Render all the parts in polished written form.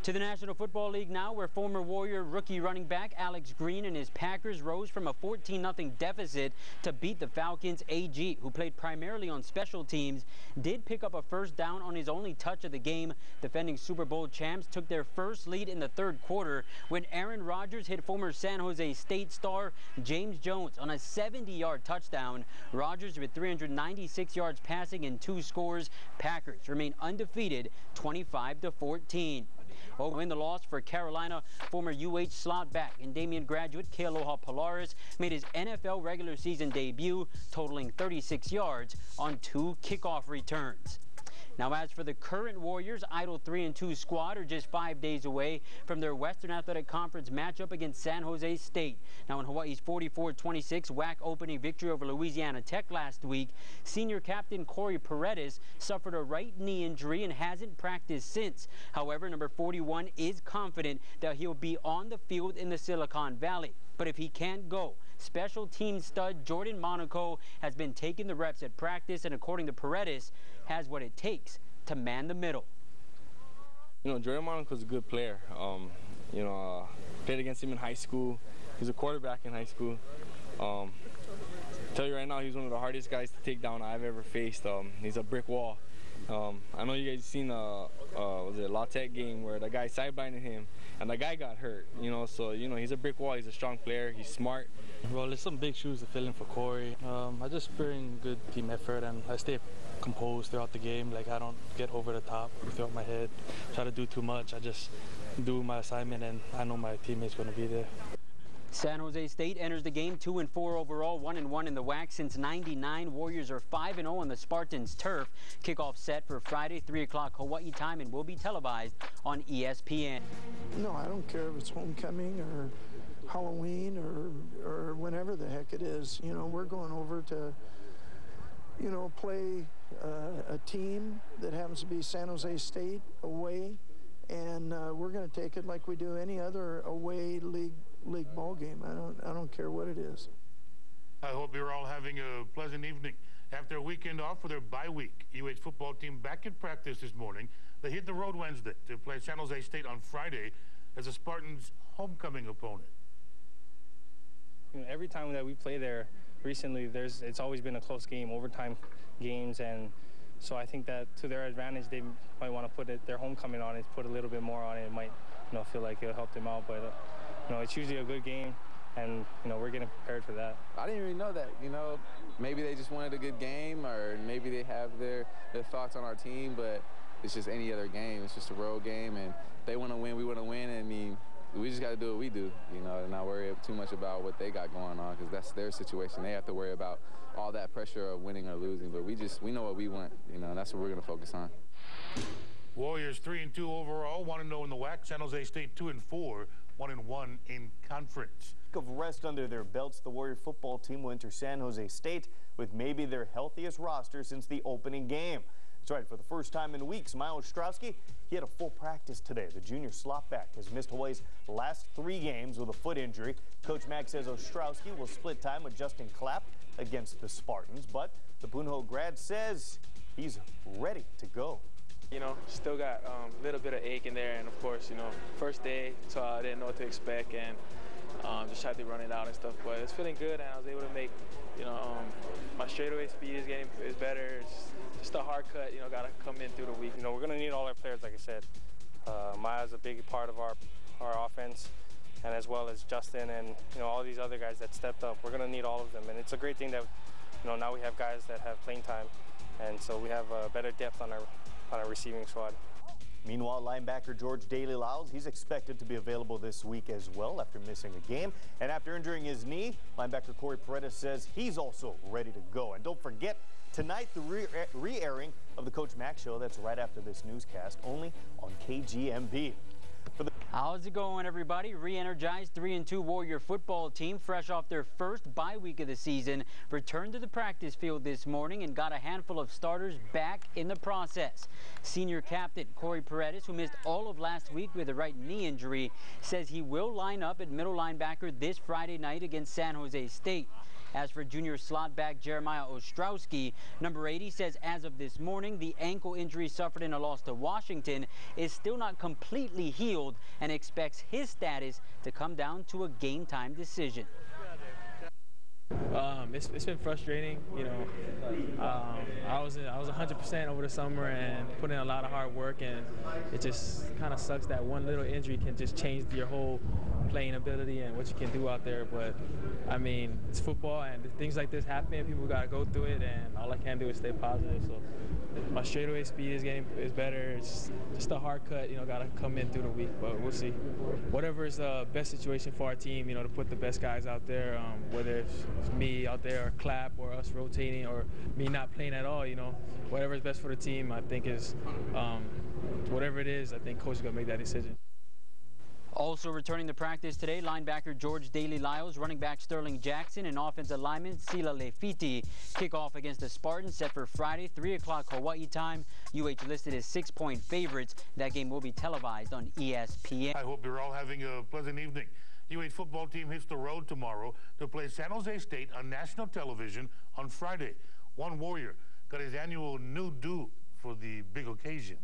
To the National Football League now, where former Warrior rookie running back Alex Green and his Packers rose from a 14-0 deficit to beat the Falcons. AG, who played primarily on special teams, did pick up a first down on his only touch of the game. Defending Super Bowl champs took their first lead in the third quarter when Aaron Rodgers hit former San Jose State star James Jones on a 70-yard touchdown. Rodgers with 396 yards passing and 2 scores. Packers remain undefeated, 25-14. Oh, in the loss for Carolina, former UH slot back and Damien graduate Kealoha Polaris made his NFL regular season debut, totaling 36 yards on 2 kickoff returns. Now, as for the current Warriors, idle 3-2 squad are just 5 days away from their Western Athletic Conference matchup against San Jose State. Now, in Hawaii's 44-26 WAC opening victory over Louisiana Tech last week, senior captain Corey Paredes suffered a right knee injury and hasn't practiced since. However, number 41 is confident that he'll be on the field in the Silicon Valley. But if he can't go, special team stud Jordan Monaco has been taking the reps at practice and, according to Paredes, has what it takes to man the middle. You know, Jordan Monaco's a good player. Played against him in high school. He's a quarterback in high school. Tell you right now, he's one of the hardest guys to take down I've ever faced. He's a brick wall. I know you guys seen was it La Tech game where the guy sidelining him and the guy got hurt, so he's a brick wall. He's a strong player, he's smart. Well, there's some big shoes to fill in for Corey. I just bring good team effort and I stay composed throughout the game. Like, I don't get over the top throughout my head, try to do too much. I just do my assignment and I know my teammate's going to be there. San Jose State enters the game 2-4 overall, 1-1 in the WAC since '99. Warriors are 5-0 on the Spartans' turf. Kickoff set for Friday, 3 o'clock Hawaii time, and will be televised on ESPN. No, I don't care if it's homecoming or Halloween or whenever the heck it is. We're going over to, play a team that happens to be San Jose State away, and we're going to take it like we do any other away league ball game. I don't care what it is. I hope you're all having a pleasant evening. After a weekend off for their bye week, UH football team back in practice this morning. They hit the road Wednesday to play San Jose State on Friday as the Spartans' homecoming opponent. Every time that we play there recently, it's always been a close game, overtime games, and so I think that to their advantage, they might want to put their homecoming on it, put a little bit more on it. It might, feel like it'll help them out, but it's usually a good game, and we're getting prepared for that. I didn't really know that. Maybe they just wanted a good game, or maybe they have their thoughts on our team, but it's just any other game. It's just a road game, and if they want to win, we want to win. And I mean, we just got to do what we do, and not worry too much about what they got going on, because that's their situation. They have to worry about all that pressure of winning or losing, but we know what we want, and that's what we're going to focus on. Warriors 3-2 overall, 1-0 in the WAC. San Jose State 2-4, 1-1 in conference. Of rest under their belts, the Warrior football team will enter San Jose State with maybe their healthiest roster since the opening game. That's right, for the first time in weeks, Miles Ostrowski, he had a full practice today. The junior slot back has missed Hawaii's last 3 games with a foot injury. Coach Mack says Ostrowski will split time with Justin Clapp against the Spartans, but the Punahou grad says he's ready to go. Still got a little bit of ache in there, and of course, first day, so I didn't know what to expect, and just tried to run it out and stuff. But it's feeling good, and I was able to make, my straightaway speed is better. It's just a hard cut, got to come in through the week. We're going to need all our players, like I said. Maya's a big part of our offense, and as well as Justin and all these other guys that stepped up. We're going to need all of them, and it's a great thing that now we have guys that have playing time, and so we have better depth on our receiving squad. Meanwhile, linebacker George Daly-Lyles, he's expected to be available this week as well after missing a game. And after injuring his knee, linebacker Corey Paredes says he's also ready to go. And don't forget, tonight the re-airing of the Coach Mack Show. That's right after this newscast, only on KGMB. How's it going, everybody? Re-energized 3-2 Warrior football team, fresh off their first bye week of the season, returned to the practice field this morning and got a handful of starters back in the process. Senior captain Corey Paredes, who missed all of last week with a right knee injury, says he will line up at middle linebacker this Friday night against San Jose State. As for junior slot back Jeremiah Ostrowski, number 80 says as of this morning, the ankle injury suffered in a loss to Washington is still not completely healed and expects his status to come down to a game time decision. It's been frustrating, you know. I was 100% over the summer and put in a lot of hard work, and it just kind of sucks that one little injury can just change your whole playing ability and what you can do out there. But I mean, it's football, and things like this happen. People got to go through it, and all I can do is stay positive. So my straightaway speed is better. It's just a hard cut, you know, got to come in through the week, but we'll see. Whatever is the best situation for our team, you know, to put the best guys out there, whether it's me out there or Clapp or us rotating or me not playing at all, you know, whatever is best for the team, I think is, whatever it is, I think coach is going to make that decision. Also returning to practice today, linebacker George Daly-Lyles, running back Sterling Jackson, and offensive lineman Sila Lefiti. Kickoff against the Spartans set for Friday, 3 o'clock Hawaii time. UH listed as 6-point favorites. That game will be televised on ESPN. I hope you're all having a pleasant evening. UH football team hits the road tomorrow to play San Jose State on national television on Friday. One Warrior got his annual new do for the big occasion.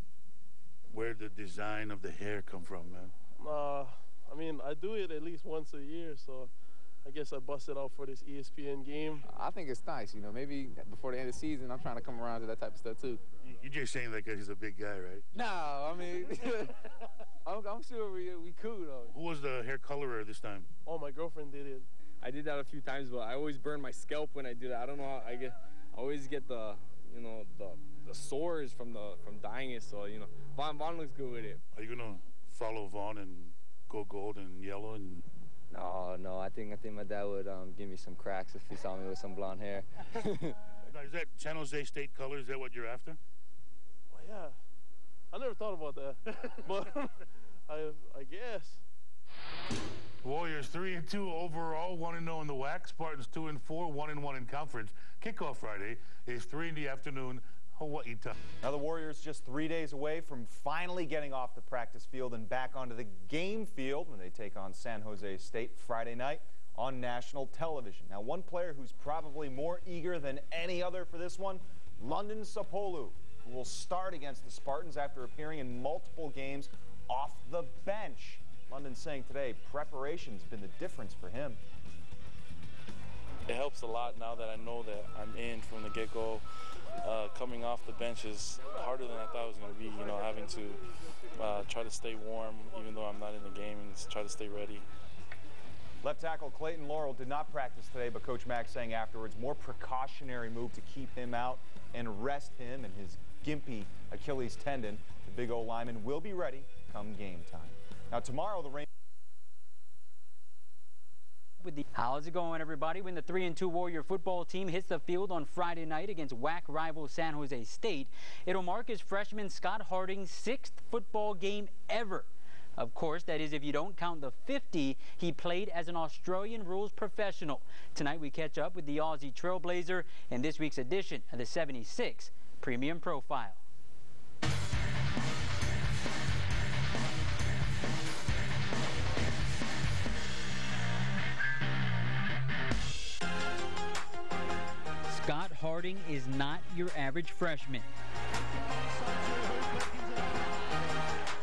Where'd the design of the hair come from, man? I mean, I do it at least once a year, so I guess I busted out for this ESPN game. I think it's nice, you know, maybe before the end of the season, I'm trying to come around to that type of stuff, too. You're just saying that because he's a big guy, right? No, I mean, I'm sure we cool, though. Who was the hair colorer this time? Oh, my girlfriend did it. I did that a few times, but I always burn my scalp when I do that. I don't know how I always get the, you know, the sores from dyeing it, so, you know, Vaughn looks good with it. Are you going to follow Vaughn and go gold and yellow? And No, I think my dad would give me some cracks if he saw me with some blonde hair. Now, is that San Jose State color? Is that what you're after? Well, yeah. I never thought about that, but I guess. Warriors 3-2 overall, 1-0 in the WAC. Spartans 2-4, 1-1 in conference. Kickoff Friday is 3 in the afternoon. Hawaii time. Now the Warriors just 3 days away from finally getting off the practice field and back onto the game field when they take on San Jose State Friday night on national television. Now one player who's probably more eager than any other for this one, London Sapolu, who will start against the Spartans after appearing in multiple games off the bench. London saying today preparation's been the difference for him. It helps a lot now that I know that I'm in from the get-go. Coming off the bench is harder than I thought it was going to be, you know, having to try to stay warm even though I'm not in the game and try to stay ready. Left tackle Clayton Laurel did not practice today, but Coach Mack saying afterwards more precautionary move to keep him out and rest him and his gimpy Achilles tendon. The big O lineman will be ready come game time. Now tomorrow the rain. How's it going, everybody? When the 3-2 Warrior football team hits the field on Friday night against WAC rival San Jose State, it'll mark his freshman Scott Harding's 6th football game ever. Of course, that is if you don't count the 50 he played as an Australian rules professional. Tonight we catch up with the Aussie Trailblazer in this week's edition of the 76 Premium Profile. Scott Harding is not your average freshman.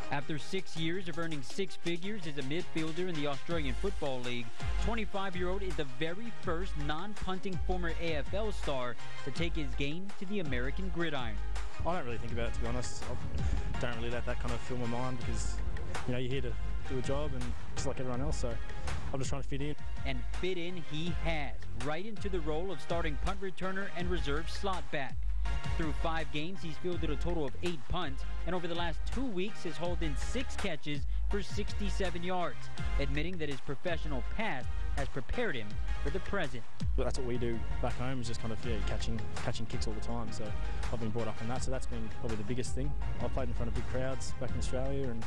After 6 years of earning 6 figures as a midfielder in the Australian Football League, 25-year-old is the very first non-punting former AFL star to take his game to the American gridiron. I don't really think about it, to be honest. I don't really let that kind of fill my mind because, you know, you're here to do a job and just like everyone else, so I'm just trying to fit in. And fit in he has, right into the role of starting punt returner and reserve slot back. Through 5 games, he's fielded a total of 8 punts, and over the last 2 weeks has hauled in 6 catches for 67 yards, admitting that his professional past has prepared him for the present. But that's what we do back home, is just kind of catching kicks all the time. So I've been brought up on that. So that's been probably the biggest thing. I played in front of big crowds back in Australia, and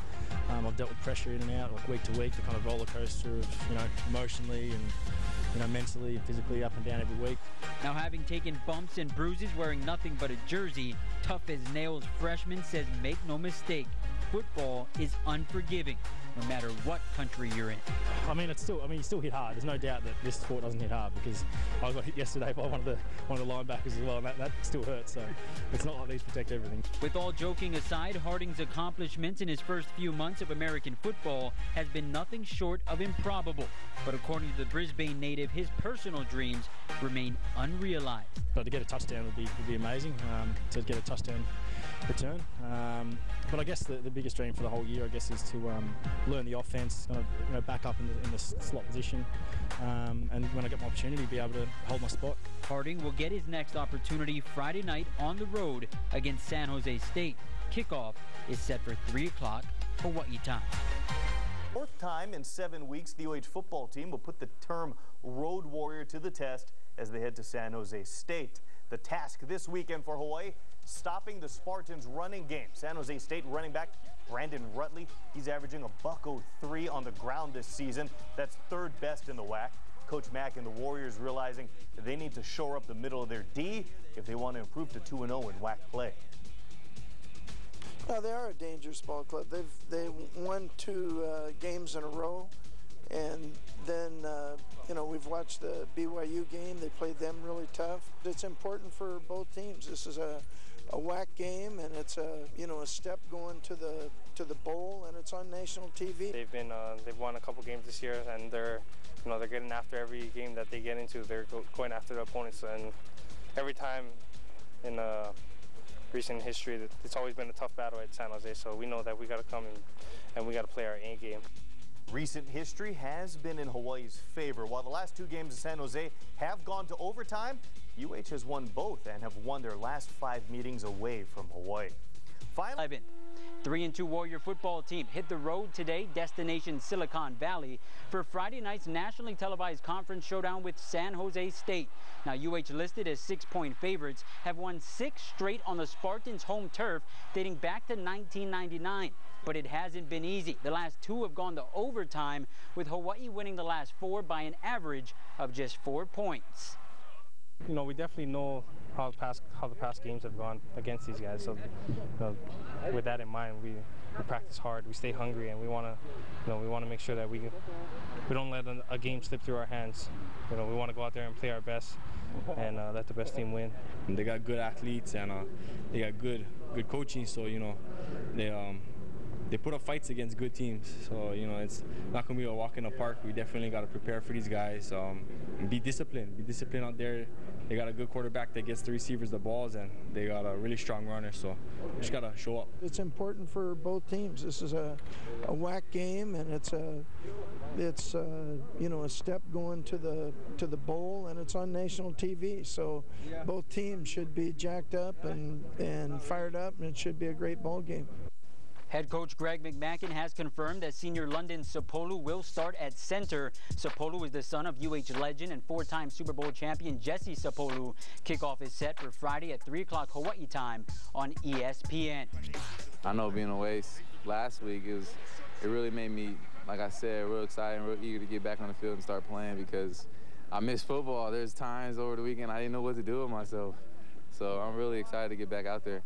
I've dealt with pressure in and out, like week to week, the kind of roller coaster of, you know, emotionally and, you know, mentally and physically up and down every week. Now, having taken bumps and bruises wearing nothing but a jersey, tough as nails freshman says make no mistake, football is unforgiving, no matter what country you're in. I mean, you still hit hard. There's no doubt that this sport doesn't hit hard, because I got hit yesterday by one of the linebackers as well, and that still hurts. So it's not like these protect everything. With all joking aside, Harding's accomplishments in his first few months of American football has been nothing short of improbable. But according to the Brisbane native, his personal dreams remain unrealized. But to get a touchdown would be amazing. To get a touchdown return. But I guess the biggest dream for the whole year, I guess, is to learn the offense, back up in the slot position, and when I get my opportunity, be able to hold my spot. Harding will get his next opportunity Friday night on the road against San Jose State. Kickoff is set for 3 o'clock Hawaii time. Fourth time in 7 weeks, the UH football team will put the term Road Warrior to the test as they head to San Jose State. The task this weekend for Hawaii, stopping the Spartans' running game. San Jose State running back Brandon Rutley, he's averaging $103 on the ground this season. That's third best in the WAC. Coach Mack and the Warriors realizing that they need to shore up the middle of their D if they want to improve to 2-0 in WAC play. No, they are a dangerous ball club. They won 2 games in a row, and then we've watched the BYU game. They played them really tough. It's important for both teams. This is a WAC game, and it's a step going to the bowl, and it's on national TV. They've won a couple games this year, and they're getting after every game that they get into. They're going after the opponents, and every time in recent history, it's always been a tough battle at San Jose. So we know that we got to come and we got to play our A game. Recent history has been in Hawaii's favor. While the last 2 games in San Jose have gone to overtime, UH has won both and have won their last 5 meetings away from Hawaii. Finally, 3-2 Warrior football team hit the road today, destination Silicon Valley, for Friday night's nationally televised conference showdown with San Jose State. Now, UH, listed as 6-point favorites, have won 6 straight on the Spartans' home turf dating back to 1999. But it hasn't been easy. The last 2 have gone to overtime, with Hawaii winning the last 4 by an average of just 4 points. We definitely know how the past games have gone against these guys. So, with that in mind, we practice hard, we stay hungry, and we want to make sure that we don't let a game slip through our hands. We want to go out there and play our best, and let the best team win. They got good athletes, and they got good coaching. So they put up fights against good teams. So it's not gonna be a walk in the park. We definitely got to prepare for these guys. And be disciplined out there. They got a good quarterback that gets the receivers the balls, and they got a really strong runner. So just gotta show up. It's important for both teams. This is a WAC game, and it's a step going to the bowl, and it's on national TV. So both teams should be jacked up and fired up, and it should be a great ball game. Head coach Greg McMackin has confirmed that senior London Sapolu will start at center. Sapolu is the son of UH legend and 4-time Super Bowl champion Jesse Sapolu. Kickoff is set for Friday at 3 o'clock Hawaii time on ESPN. I know being away last week, it really made me, like I said, real excited and real eager to get back on the field and start playing, because I miss football. There's times over the weekend I didn't know what to do with myself. So I'm really excited to get back out there.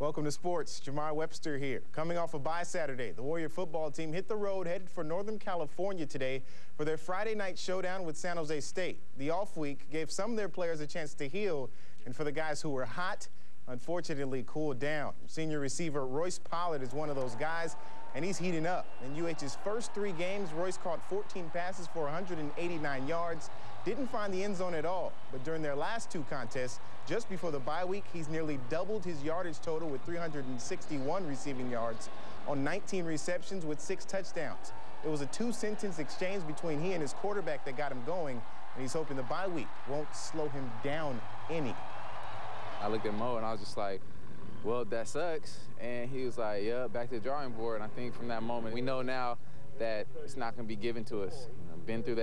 Welcome to sports. Jamar Webster here. Coming off a bye Saturday, the Warrior football team hit the road headed for Northern California today for their Friday night showdown with San Jose State. The off week gave some of their players a chance to heal, and for the guys who were hot, unfortunately cooled down. Senior receiver Royce Pollard is one of those guys, and he's heating up. In UH's first 3 games, Royce caught 14 passes for 189 yards. Didn't find the end zone at all, but during their last 2 contests, just before the bye week, he's nearly doubled his yardage total with 361 receiving yards on 19 receptions with 6 touchdowns. It was a 2-sentence exchange between he and his quarterback that got him going, and he's hoping the bye week won't slow him down any. I looked at Mo and I was just like, well, that sucks. And he was like, yeah, back to the drawing board. And I think from that moment, we know now that it's not going to be given to us. I've been through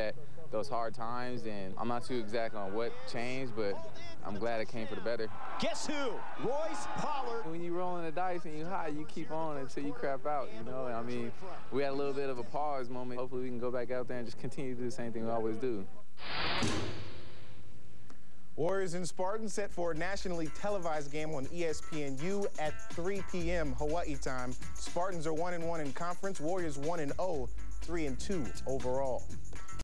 those hard times, and I'm not too exact on what changed, but I'm glad it came for the better. Guess who? Royce Pollard. When you rolling the dice and you hot, you keep on until you crap out, I mean, we had a little bit of a pause moment. Hopefully we can go back out there and just continue to do the same thing we always do. Warriors and Spartans set for a nationally televised game on ESPNU at 3 p.m. Hawaii time. Spartans are 1-1 in conference. Warriors 1-0, 3-2 overall.